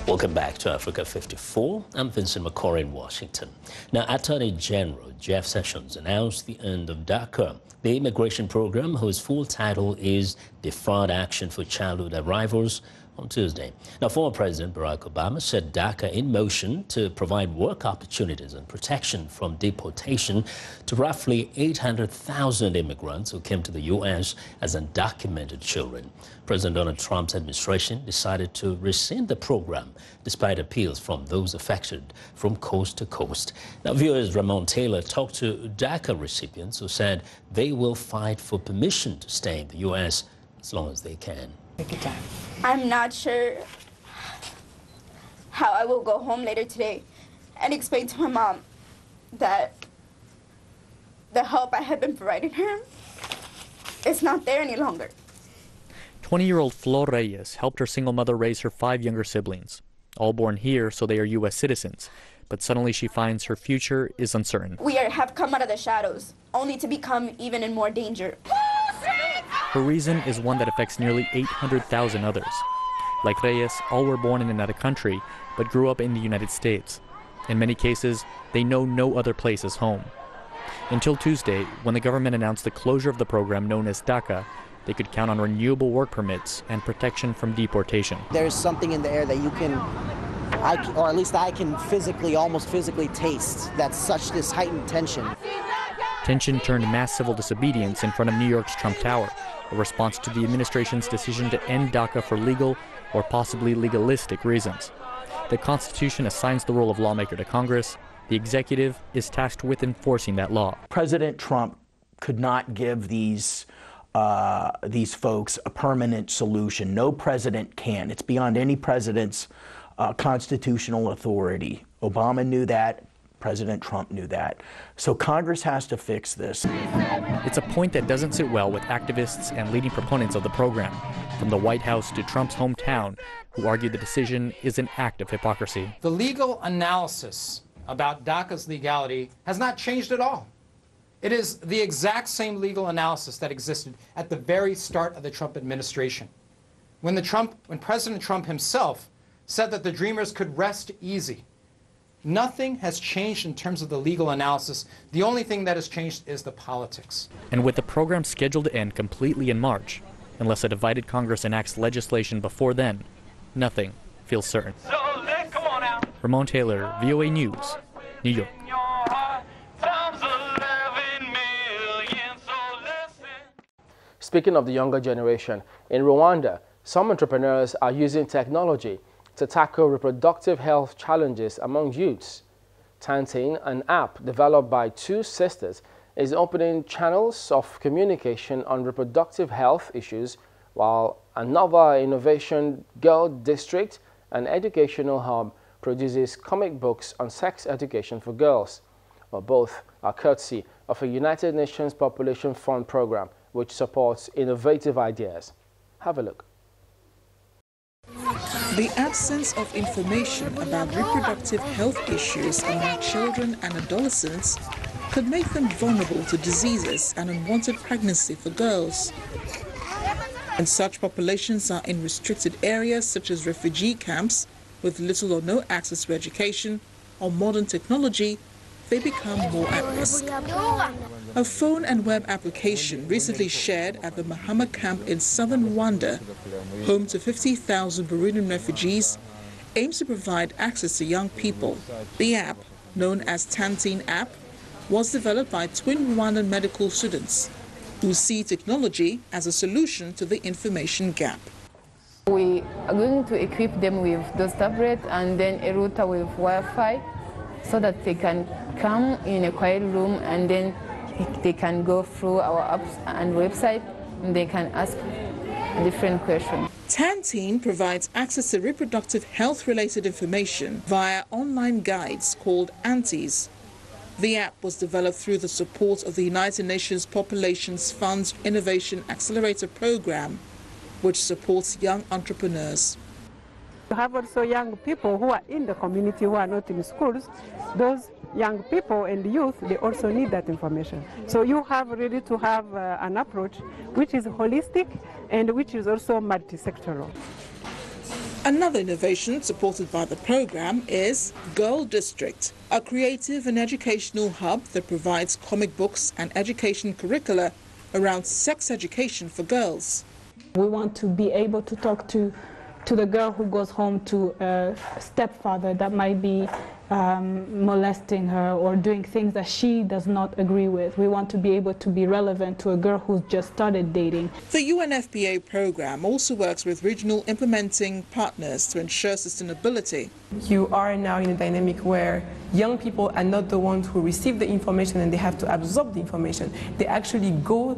Welcome back to Africa 54. I'm Vincent McCoy in Washington. Now, Attorney General Jeff Sessions announced the end of DACA, the immigration program whose full title is Deferred Action for Childhood Arrivals, on Tuesday. Now, former President Barack Obama set DACA in motion to provide work opportunities and protection from deportation to roughly 800,000 immigrants who came to the U.S. as undocumented children. President Donald Trump's administration decided to rescind the program despite appeals from those affected from coast to coast. Now, viewers Ramon Taylor talked to DACA recipients who said they will fight for permission to stay in the U.S. as long as they can. Take your time. I'm not sure how I will go home later today and explain to my mom that the help I had been providing her is not there any longer. 20-year-old Flor Reyes helped her single mother raise her 5 younger siblings, all born here, so they are U.S. citizens. But suddenly she finds her future is uncertain. We have come out of the shadows, only to become even in more danger. Her reason is one that affects nearly 800,000 others. Like Reyes, all were born in another country, but grew up in the United States. In many cases, they know no other place as home. Until Tuesday, when the government announced the closure of the program known as DACA, they could count on renewable work permits and protection from deportation. There's something in the air that you can, or at least I can almost physically taste. That's such this heightened tension. Tension turned mass civil disobedience in front of New York's Trump Tower, a response to the administration's decision to end DACA for legal or possibly legalistic reasons. The Constitution assigns the role of lawmaker to Congress. The executive is tasked with enforcing that law. President Trump could not give these folks a permanent solution. No president can. It's beyond any president's constitutional authority. Obama knew that. President Trump knew that. So Congress has to fix this. It's a point that doesn't sit well with activists and leading proponents of the program, from the White House to Trump's hometown, who argue the decision is an act of hypocrisy. The legal analysis about DACA's legality has not changed at all. It is the exact same legal analysis that existed at the very start of the Trump administration. When President Trump himself said that the Dreamers could rest easy. Nothing has changed in terms of the legal analysis. The only thing that has changed is the politics. And with the program scheduled to end completely in March, unless a divided Congress enacts legislation before then, nothing feels certain. Ramon Taylor, VOA News, New York. Speaking of the younger generation, in Rwanda, some entrepreneurs are using technology to tackle reproductive health challenges among youths. Tantin, an app developed by two sisters, is opening channels of communication on reproductive health issues, while another innovation, Girl District, an educational hub, produces comic books on sex education for girls. Well, both are courtesy of a United Nations Population Fund program, which supports innovative ideas. Have a look. The absence of information about reproductive health issues among children and adolescents could make them vulnerable to diseases and unwanted pregnancy for girls. And such populations are in restricted areas such as refugee camps with little or no access to education or modern technology. They become more at risk. A phone and web application recently shared at the Mahama camp in southern Rwanda, home to 50,000 Burundian refugees, aims to provide access to young people. The app, known as Tantin app, was developed by twin Rwandan medical students who see technology as a solution to the information gap. We are going to equip them with those tablets and then a router with Wi-Fi, so that they can come in a quiet room and then they can go through our apps and website and they can ask different questions. Tantin provides access to reproductive health-related information via online guides called Aunties. The app was developed through the support of the United Nations Population Fund's Innovation Accelerator program, which supports young entrepreneurs. You have also young people who are in the community who are not in schools. Those young people and youth, they also need that information. So you have really to have an approach which is holistic and which is also multi-sectoral. Another innovation supported by the program is Girl District, a creative and educational hub that provides comic books and education curricula around sex education for girls. We want to be able to talk to the girl who goes home to a stepfather that might be molesting her or doing things that she does not agree with. We want to be able to be relevant to a girl who's just started dating. The UNFPA program also works with regional implementing partners to ensure sustainability. You are now in a dynamic where young people are not the ones who receive the information and they have to absorb the information. They actually go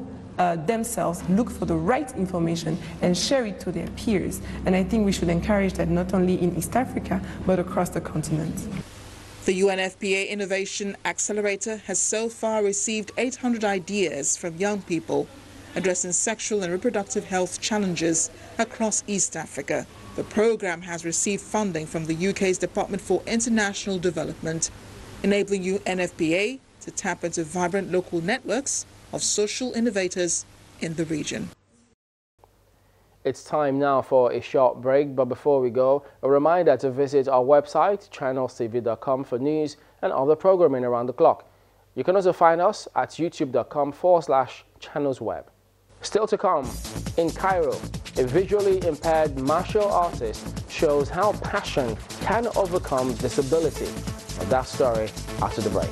themselves, look for the right information and share it to their peers. And I think we should encourage that not only in East Africa, but across the continent. The UNFPA Innovation Accelerator has so far received 800 ideas from young people addressing sexual and reproductive health challenges across East Africa. The program has received funding from the UK's Department for International Development, enabling UNFPA to tap into vibrant local networks of social innovators in the region. It's time now for a short break, but before we go, a reminder to visit our website, channelstv.com, for news and other programming around the clock. You can also find us at youtube.com/channelsweb. Still to come, in Cairo, a visually impaired martial artist shows how passion can overcome disability. And that story after the break.